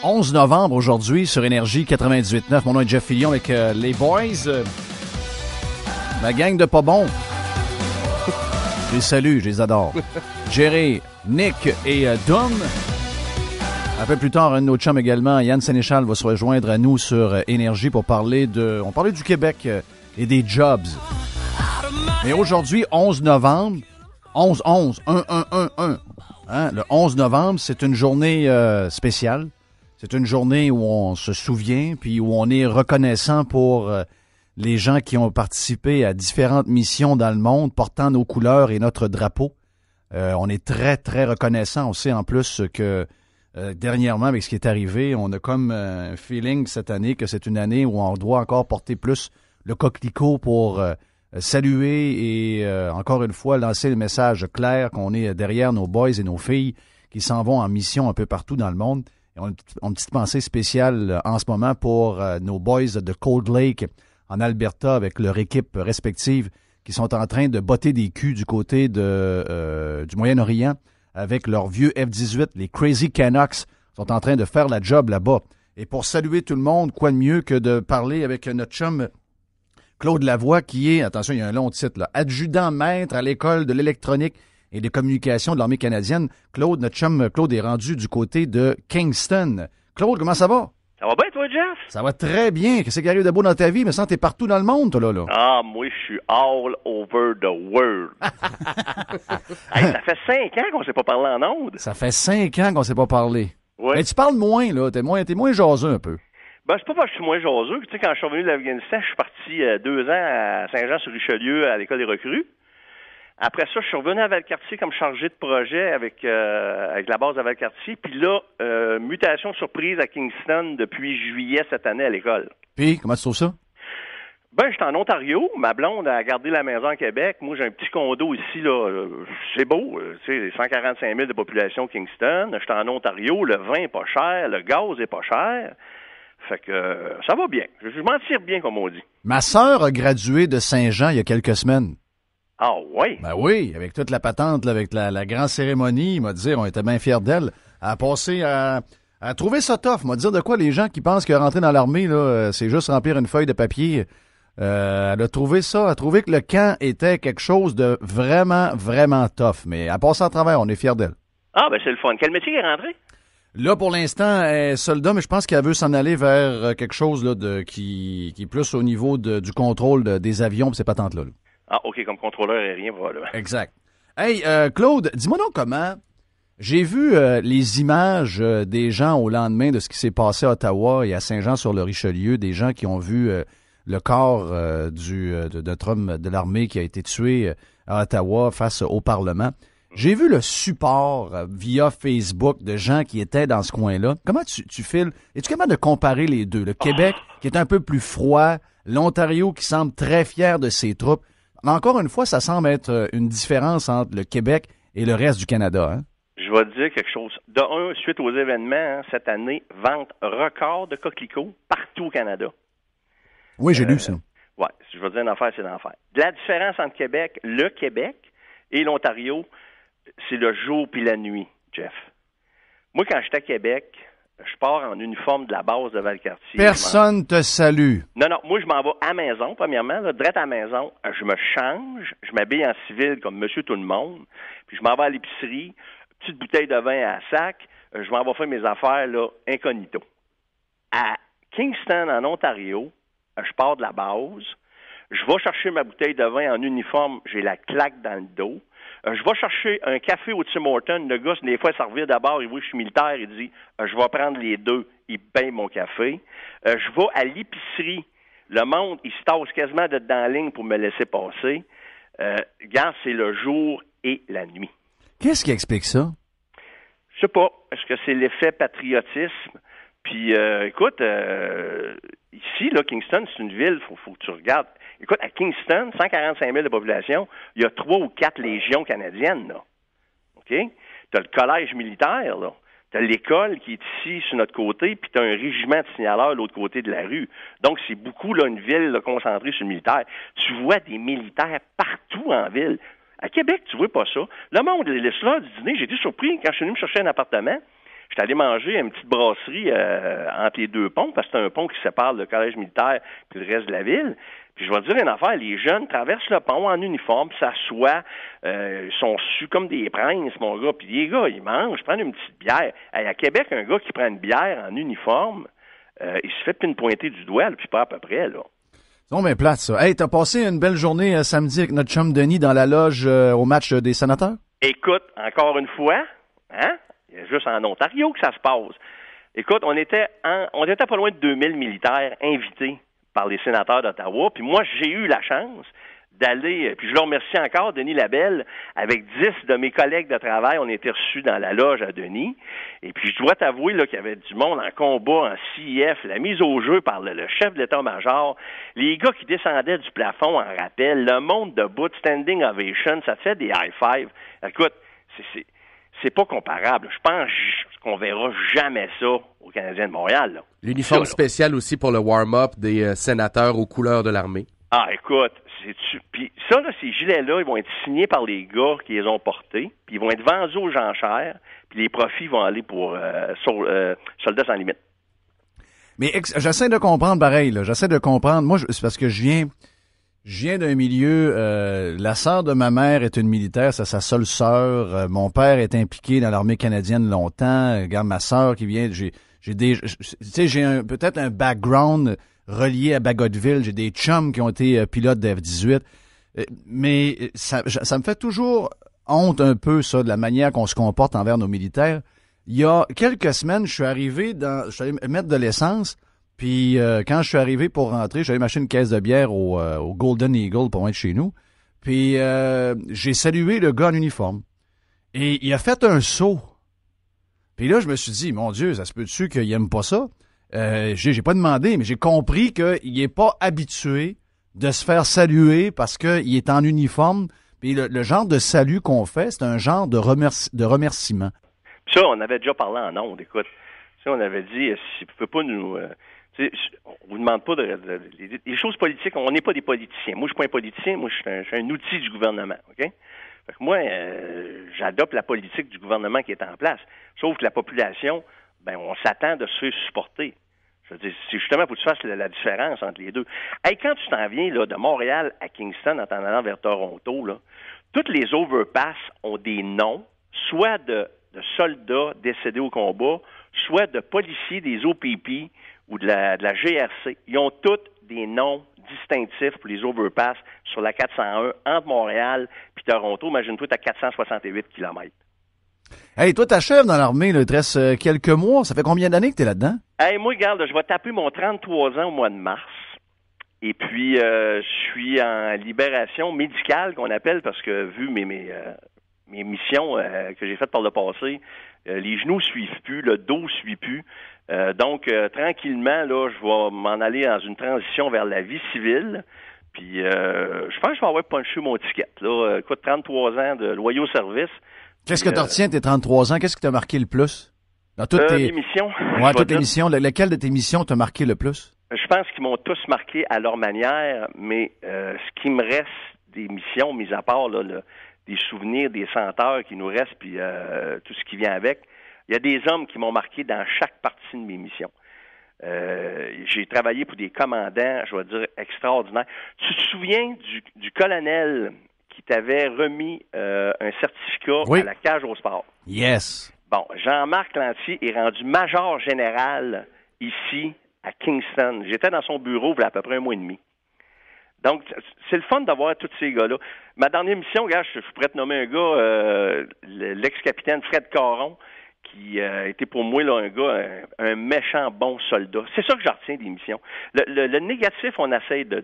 11 novembre aujourd'hui sur Énergie 98.9. Mon nom est Jeff Fillion avec les boys. Ma gang de pas bons. Je les salue, je les adore. Jerry, Nick et Dom. Un peu plus tard, un de nos chums également, Yann Sénéchal, va se rejoindre à nous sur Énergie pour parler On parlait du Québec et des jobs. Mais aujourd'hui, 11 novembre, 11-11, 1-1-1-1. Hein? Le 11 novembre, c'est une journée spéciale. C'est une journée où on se souvient, puis où on est reconnaissant pour les gens qui ont participé à différentes missions dans le monde, portant nos couleurs et notre drapeau. On est très, très reconnaissant. On sait en plus que dernièrement, avec ce qui est arrivé, on a comme un feeling cette année que c'est une année où on doit encore porter plus le coquelicot pour saluer et encore une fois lancer le message clair qu'on est derrière nos boys et nos filles qui s'en vont en mission un peu partout dans le monde. Et on a une petite pensée spéciale en ce moment pour nos boys de Cold Lake en Alberta avec leur équipe respective qui sont en train de botter des culs du côté du Moyen-Orient avec leurs vieux F-18. Les Crazy Canucks sont en train de faire la job là-bas. Et pour saluer tout le monde, quoi de mieux que de parler avec notre chum Claude Lavoie qui est, attention, il y a un long titre, là, adjudant-maître à l'École de l'électronique et des communications de l'Armée canadienne. Claude, notre chum Claude est rendu du côté de Kingston. Claude, comment ça va? Ça va bien, toi, Jeff? Ça va très bien. Qu'est-ce qui arrive de beau dans ta vie? Mais ça, t'es partout dans le monde, toi, là. Ah, moi, je suis all over the world. Hey, ça fait 5 ans qu'on s'est pas parlé en ondes. Ça fait 5 ans qu'on s'est pas parlé. Ouais. Mais tu parles moins, là. T'es moins jaseux un peu. Ben, c'est pas parce que je suis moins jaseux. Tu sais, quand je suis revenu de l'Afghanistan, je suis parti 2 ans à Saint-Jean-sur-Richelieu à l'école des recrues. Après ça, je suis revenu à Valcartier comme chargé de projet avec la base à Valcartier. Puis là, mutation surprise à Kingston depuis juillet cette année à l'école. Puis, comment tu trouves ça? Ben, j'étais en Ontario. Ma blonde a gardé la maison à Québec. Moi, j'ai un petit condo ici, là. C'est beau. Tu sais, 145 000 de population Kingston. J'étais en Ontario. Le vin est pas cher. Le gaz est pas cher. Fait que ça va bien. Je m'en tire bien, comme on dit. Ma sœur a gradué de Saint-Jean il y a quelques semaines. Ah oui? Ben oui, avec toute la patente, là, avec la grande cérémonie, il m'a dit, on était bien fiers d'elle. Elle a passé à trouver ça tough. M'a dit de quoi les gens qui pensent que rentrer dans l'armée, là, c'est juste remplir une feuille de papier. Elle a trouvé ça, elle a trouvé que le camp était quelque chose de vraiment, vraiment tough. Mais à passer à travers, on est fiers d'elle. Ah, ben c'est le fun. Quel métier est rentré? Là, pour l'instant, elle est soldat, mais je pense qu'elle veut s'en aller vers quelque chose là, qui est plus au niveau du contrôle des avions et ces patentes-là. Ah, OK, comme contrôleur aérien, voilà. Exact. Hey, Claude, dis-moi donc comment. J'ai vu les images des gens au lendemain de ce qui s'est passé à Ottawa et à Saint-Jean-sur-le-Richelieu, des gens qui ont vu le corps de notre homme de l'armée qui a été tué à Ottawa face au Parlement. J'ai vu le support via Facebook de gens qui étaient dans ce coin-là. Comment tu files? Es-tu capable de comparer les deux? Le Québec, qui est un peu plus froid, l'Ontario, qui semble très fier de ses troupes. Encore une fois, ça semble être une différence entre le Québec et le reste du Canada. Hein? Je vais te dire quelque chose. De un, suite aux événements, cette année, vente record de coquelicots partout au Canada. Oui, j'ai lu ça. Oui, je vais te dire une affaire, c'est l'enfer. La différence entre le Québec et l'Ontario, c'est le jour puis la nuit, Jeff. Moi, quand j'étais à Québec, je pars en uniforme de la base de Valcartier. Personne te salue. Non, moi, je m'en vais à la maison, premièrement, là, direct à la maison. Je me change, je m'habille en civil comme monsieur tout le monde, puis je m'en vais à l'épicerie, petite bouteille de vin à sac, je m'en vais faire mes affaires, là, incognito. À Kingston, en Ontario, je pars de la base, je vais chercher ma bouteille de vin en uniforme, j'ai la claque dans le dos. Je vais chercher un café au Tim Hortons. Le gars, des fois, ça revient d'abord, il voit que je suis militaire, il dit je vais prendre les deux, il paye mon café. Je vais à l'épicerie. Le monde, il se tasse quasiment de dans la ligne pour me laisser passer. Regarde, c'est le jour et la nuit. Qu'est-ce qui explique ça? Je sais pas. Est-ce que c'est l'effet patriotisme? Puis, écoute, ici, là, Kingston, c'est une ville, faut que tu regardes. Écoute, à Kingston, 145 000 de population, il y a 3 ou 4 légions canadiennes, là. OK? Tu as le collège militaire, là. Tu as l'école qui est ici, sur notre côté, puis tu as un régiment de signaleurs de l'autre côté de la rue. Donc, c'est beaucoup, là, une ville là, concentrée sur le militaire. Tu vois des militaires partout en ville. À Québec, tu vois pas ça. Le monde, le soir du dîner, j'ai été surpris quand je suis venu me chercher un appartement. J'étais allé manger à une petite brasserie entre les deux ponts, parce que c'est un pont qui sépare le collège militaire puis le reste de la ville. Puis je vais te dire une affaire, les jeunes traversent le pont en uniforme, s'assoient, ils sont sus comme des princes, mon gars. Puis les gars, ils mangent, prennent une petite bière. Hey, à Québec, un gars qui prend une bière en uniforme, il se fait pinpointer du doigt, là, puis pas à peu près, là. C'est bien plate, ça. Hey, t'as passé une belle journée samedi avec notre chum Denis dans la loge au match des sénateurs? Écoute, encore une fois, hein? Juste en Ontario que ça se passe. Écoute, on était pas loin de 2000 militaires invités par les sénateurs d'Ottawa. Puis moi, j'ai eu la chance d'aller, puis je le remercie encore, Denis Labelle, avec 10 de mes collègues de travail, on était reçus dans la loge à Denis. Et puis je dois t'avouer là, qu'il y avait du monde en combat, en CIF, la mise au jeu par le chef de l'état-major, les gars qui descendaient du plafond en rappel, le monde debout, standing ovation, ça te fait des high-five. Écoute, c'est pas comparable. Je pense qu'on verra jamais ça aux Canadiens de Montréal. Là. L'uniforme spécial aussi pour le warm-up des sénateurs aux couleurs de l'armée. Ah, écoute, puis ça, là, ces gilets-là, ils vont être signés par les gars qui les ont portés, puis ils vont être vendus aux enchères, puis les profits vont aller pour Soldats sans limite. Mais j'essaie de comprendre pareil, là. J'essaie de comprendre. Moi, c'est parce que je viens d'un milieu, la sœur de ma mère est une militaire, c'est sa seule sœur. Mon père est impliqué dans l'armée canadienne longtemps. Regarde ma sœur qui vient, j'ai peut-être un background relié à Bagotville. J'ai des chums qui ont été pilotes de F-18. Mais ça me fait toujours honte un peu, ça, de la manière qu'on se comporte envers nos militaires. Il y a quelques semaines, je suis allé mettre de l'essence. Puis quand je suis arrivé pour rentrer, j'allais m'acheter une caisse de bière au Golden Eagle pour loin de chez nous. Puis j'ai salué le gars en uniforme. Et il a fait un saut. Puis là, je me suis dit, mon Dieu, ça se peut-tu qu'il aime pas ça? J'ai pas demandé, mais j'ai compris qu'il est pas habitué de se faire saluer parce qu'il est en uniforme. Puis le genre de salut qu'on fait, c'est un genre de remerciement. Ça, on avait déjà parlé en ondes, écoute. Ça, on avait dit, si vous pouvez pas nous... on vous demande pas les choses politiques, on n'est pas des politiciens. Moi, je suis pas un politicien, moi, je suis un outil du gouvernement, OK? Fait que moi, j'adopte la politique du gouvernement qui est en place. Sauf que la population, ben, on s'attend de se faire supporter. Je veux dire, c'est justement pour que tu fasses la différence entre les deux. Hey, quand tu t'en viens là, de Montréal à Kingston en t'en allant vers Toronto, là, toutes les overpass ont des noms, soit de soldats décédés au combat, soit de policiers des OPP ou de la GRC. Ils ont tous des noms distinctifs pour les overpass sur la 401 entre Montréal puis Toronto. Imagine-toi, tu as 468 km. Hey, toi, t'achèves dans l'armée, là, il te reste quelques mois. Ça fait combien d'années que t'es là-dedans? Hey, moi, regarde, je vais taper mon 33 ans au mois de mars. Et puis, je suis en libération médicale, qu'on appelle, parce que vu mes missions que j'ai faites par le passé, les genoux suivent plus, le dos suit plus. Donc, tranquillement, là, je vais m'en aller dans une transition vers la vie civile. Puis, je pense que je vais avoir punché mon ticket. Là, écoute, 33 ans de loyaux service. Qu'est-ce que tu retiens de tes 33 ans? Qu'est-ce qui t'a marqué le plus? Dans toutes tes missions. Ouais, toutes tes missions. Laquelle de tes missions t'a marqué le plus? Je pense qu'ils m'ont tous marqué à leur manière, mais ce qui me reste des missions, mis à part là, des souvenirs, des senteurs qui nous restent, puis tout ce qui vient avec, il y a des hommes qui m'ont marqué dans chaque partie de mes missions. J'ai travaillé pour des commandants, je vais dire, extraordinaires. Tu te souviens du colonel qui t'avait remis un certificat à la cage au sport? Yes. Bon, Jean-Marc Lantier est rendu major général ici à Kingston. J'étais dans son bureau il y a à peu près un mois et demi. Donc, c'est le fun d'avoir tous ces gars-là. Ma dernière mission, gars, je pourrais te nommer un gars, l'ex-capitaine Fred Caron, qui était pour moi là, un gars, un méchant bon soldat. C'est ça que je retiens des missions. Le négatif, on essaie de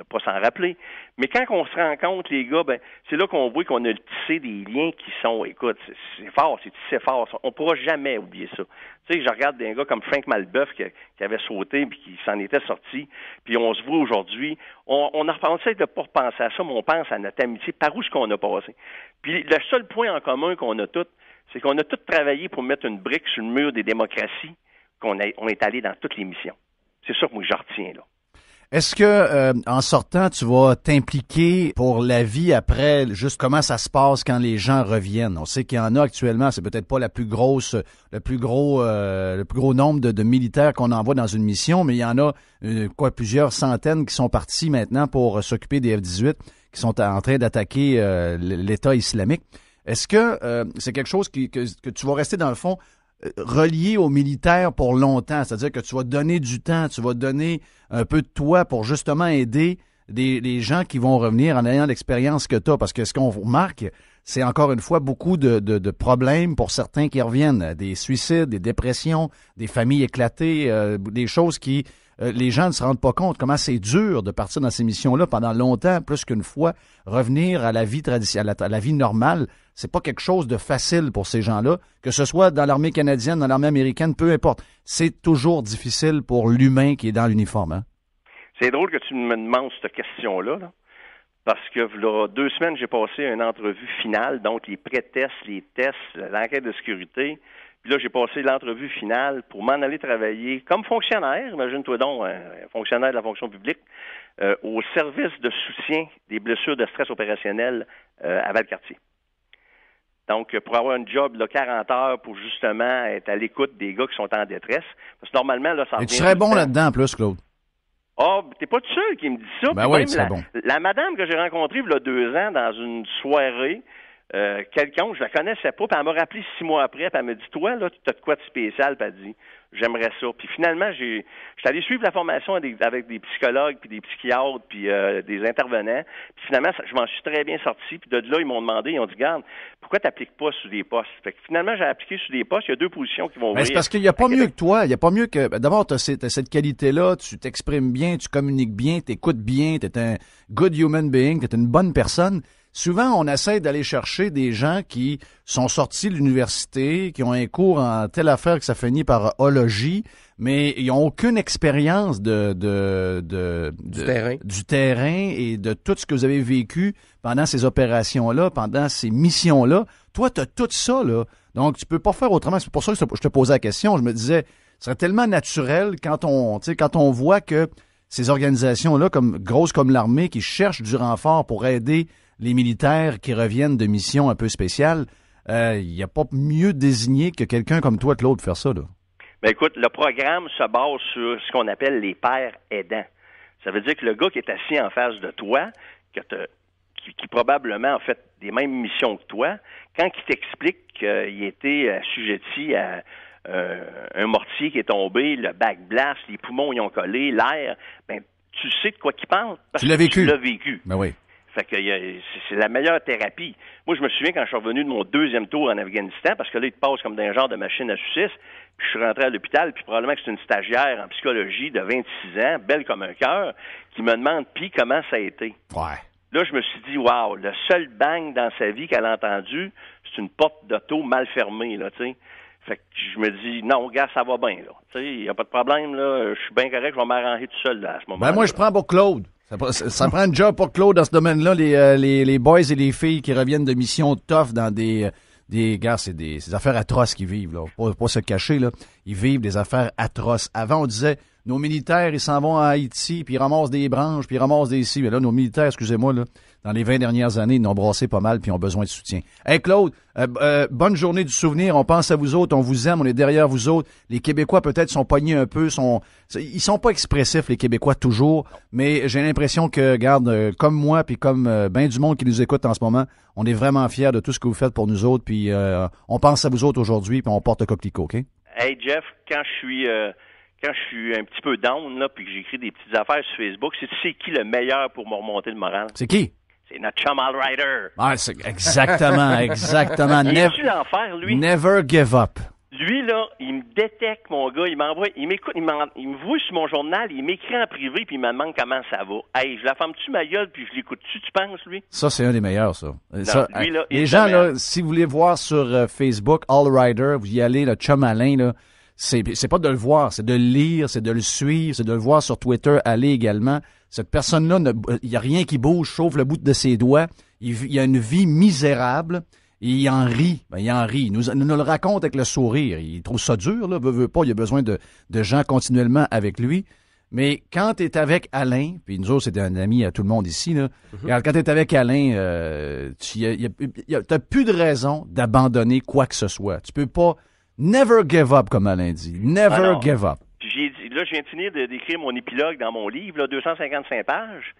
pas s'en rappeler. Mais quand on se rend compte, les gars, ben c'est là qu'on voit qu'on a tissé des liens qui sont, écoute, c'est fort, c'est tissé fort. On pourra jamais oublier ça. Tu sais, je regarde des gars comme Frank Malbeuf qui avait sauté puis qui s'en était sorti. Puis on se voit aujourd'hui. On essaie de pas repenser à ça, mais on pense à notre amitié, par où est-ce qu'on a passé. Puis le seul point en commun qu'on a tous, c'est qu'on a tous travaillé pour mettre une brique sur le mur des démocraties, on est allé dans toutes les missions. C'est ça que moi, je retiens, là. Est-ce que en sortant, tu vas t'impliquer pour la vie après, juste comment ça se passe quand les gens reviennent? On sait qu'il y en a actuellement, c'est peut-être pas le plus gros nombre de militaires qu'on envoie dans une mission, mais il y en a plusieurs centaines qui sont partis maintenant pour s'occuper des F-18, qui sont en train d'attaquer l'État islamique. Est-ce que c'est quelque chose que tu vas rester dans le fond relié aux militaires pour longtemps? C'est-à-dire que tu vas donner du temps, tu vas donner un peu de toi pour justement aider les gens qui vont revenir en ayant l'expérience que tu as. Parce que ce qu'on remarque, c'est encore une fois beaucoup de problèmes pour certains qui reviennent. Des suicides, des dépressions, des familles éclatées, des choses qui... les gens ne se rendent pas compte comment c'est dur de partir dans ces missions-là pendant longtemps, plus qu'une fois, revenir à la vie traditionnelle, à la vie normale. C'est pas quelque chose de facile pour ces gens-là, que ce soit dans l'armée canadienne, dans l'armée américaine, peu importe. C'est toujours difficile pour l'humain qui est dans l'uniforme. Hein? C'est drôle que tu me demandes cette question-là, là, parce que là, 2 semaines, j'ai passé une entrevue finale, donc les pré-tests, les tests, l'enquête de sécurité. Puis là, j'ai passé l'entrevue finale pour m'en aller travailler comme fonctionnaire, imagine-toi donc, un fonctionnaire de la fonction publique, au service de soutien des blessures de stress opérationnel à Valcartier. Donc, pour avoir un job de 40 heures pour justement être à l'écoute des gars qui sont en détresse. Parce que normalement, là, ça revient. Et tu serais bon là-dedans en plus, Claude. Ah, t'es pas tout seul qui me dit ça. Ben oui, tu serais bon. La madame que j'ai rencontrée il y a 2 ans dans une soirée, quelqu'un, je la connaissais pas, puis elle m'a rappelé 6 mois après, puis elle m'a dit, toi, là, tu as de quoi de spécial, puis elle dit, j'aimerais ça. Puis finalement, je suis allé suivre la formation avec des psychologues, puis des psychiatres, puis des intervenants. Puis finalement, je m'en suis très bien sorti. Puis de là, ils m'ont demandé, ils ont dit, garde, pourquoi tu n'appliques pas sur des postes? Fait que finalement, j'ai appliqué sur des postes. Il y a 2 positions qui vont ouvrir. C'est parce qu'il n'y a pas mieux que toi. Il n'y a pas mieux que... D'abord, tu as cette qualité-là, tu t'exprimes bien, tu communiques bien, tu écoutes bien, tu es un good human being, tu es une bonne personne. Souvent, on essaie d'aller chercher des gens qui sont sortis de l'université, qui ont un cours en telle affaire que ça finit par ologie, mais ils n'ont aucune expérience du terrain et de tout ce que vous avez vécu pendant ces opérations-là, pendant ces missions-là. Toi, tu as tout ça, là. Donc, tu peux pas faire autrement. C'est pour ça que je te posais la question. Je me disais, ce serait tellement naturel quand on voit que ces organisations-là, grosses comme l'armée, qui cherchent du renfort pour aider les militaires qui reviennent de missions un peu spéciales, il n'y a pas mieux désigné que quelqu'un comme toi, Claude, faire ça, là. Ben écoute, le programme se base sur ce qu'on appelle les pairs aidants. Ça veut dire que le gars qui est assis en face de toi, qui probablement a fait des mêmes missions que toi, quand il t'explique qu'il était assujetti à un mortier qui est tombé, le back blast, les poumons y ont collé, l'air, ben tu sais de quoi qu'il parle. Tu l'as vécu. Tu l'as vécu. Ben oui. Fait que c'est la meilleure thérapie. Moi, je me souviens quand je suis revenu de mon 2e tour en Afghanistan, parce que là, il te passe comme d'un genre de machine à saucisse, puis je suis rentré à l'hôpital, puis probablement que c'est une stagiaire en psychologie de 26 ans, belle comme un cœur, qui me demande, puis comment ça a été. Ouais. Là, je me suis dit, wow, le seul bang dans sa vie qu'elle a entendu, c'est une porte d'auto mal fermée, là, tu sais. Fait que je me dis, non, gars, ça va bien, là. Tu sais, il n'y a pas de problème, là. Je suis bien correct, je vais m'arranger tout seul, là, à ce moment-là. Ben, moi, je prends pour Claude. Ça prend un job pour Claude dans ce domaine-là. Les boys et les filles qui reviennent de missions tough dans des gars, c'est des affaires atroces qu'ils vivent, là. Pas se cacher, là. Ils vivent des affaires atroces. Avant, on disait, nos militaires, ils s'en vont à Haïti, puis ils ramassent des branches, puis ils ramassent des scies. Mais là, nos militaires, excusez-moi, là, dans les 20 dernières années, ils n'ont brassé pas mal, puis ils ont besoin de soutien. Hey, Claude, bonne journée du souvenir. On pense à vous autres, on vous aime, on est derrière vous autres. Les Québécois, peut-être, sont pognés un peu, ils sont pas expressifs, les Québécois, toujours, mais j'ai l'impression que, regarde, comme moi, puis comme ben du monde qui nous écoute en ce moment, on est vraiment fiers de tout ce que vous faites pour nous autres, puis on pense à vous autres aujourd'hui, puis on porte le coquelicot, OK? Hey, Jeff, quand je suis un petit peu down, là, puis que j'écris des petites affaires sur Facebook, c'est qui le meilleur pour me remonter le moral? C'est qui? C'est notre chum Al Rider. Ah, c'est exactement. Il est-tu l'enfer, lui? Never give up. Lui, là, il me détecte, mon gars, il m'écoute, il me voit sur mon journal, il m'écrit en privé, puis il me demande comment ça va. Hey, je la ferme-tu ma gueule, puis je l'écoute-tu, tu penses, lui? Ça, c'est un des meilleurs, ça. Non, ça lui, là, les gens, là, si vous voulez voir sur Facebook, Al Rider, vous y allez, le chum Alain, là, c'est pas de le voir, c'est de le lire, c'est de le suivre, c'est de le voir sur Twitter, aller également. Cette personne-là, il y a rien qui bouge, sauf le bout de ses doigts. Il a une vie misérable. Et il en rit. Ben, il en rit. Il nous le raconte avec le sourire. Il trouve ça dur, là. Veut pas. Il a besoin de gens continuellement avec lui. Mais quand tu es avec Alain, puis nous autres, c'était un ami à tout le monde ici, là, regarde, quand tu es avec Alain, t'as plus de raison d'abandonner quoi que ce soit. Tu peux pas never give up, comme Alain dit. Never give up. Puis là, je viens de finir d'écrire mon épilogue dans mon livre, là, 255 pages.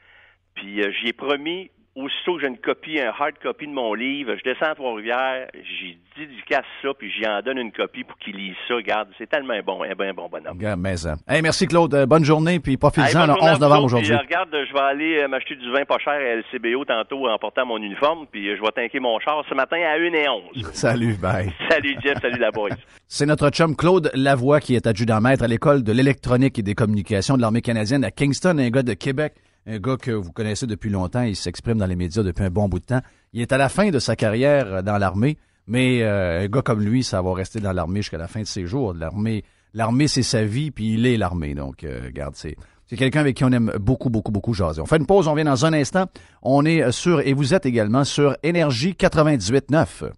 Puis j'y ai promis, aussitôt que j'ai une copie, un hard copy de mon livre, je descends à Trois-Rivières, j'y dédicace ça, puis j'y en donne une copie pour qu'il lise ça. Regarde, c'est tellement bon, un bien bon bonhomme. Regarde, mais ça. Hey, merci Claude, bonne journée, puis profitez-en le 11 novembre aujourd'hui. Puis, regarde, je vais aller m'acheter du vin pas cher à LCBO tantôt en portant mon uniforme, puis je vais tanker mon char ce matin à 1h11. Salut, bye. Salut Jeff, salut la boys. C'est notre chum Claude Lavoie qui est adjudant-maître à l'École de l'électronique et des communications de l'Armée canadienne à Kingston, un gars de Québec. Un gars que vous connaissez depuis longtemps, il s'exprime dans les médias depuis un bon bout de temps. Il est à la fin de sa carrière dans l'armée, mais un gars comme lui, ça va rester dans l'armée jusqu'à la fin de ses jours. L'armée, c'est sa vie, puis il est l'armée. Donc, regarde, c'est quelqu'un avec qui on aime beaucoup jaser. On fait une pause, on vient dans un instant. On est sur, et vous êtes également sur Énergie 98.9.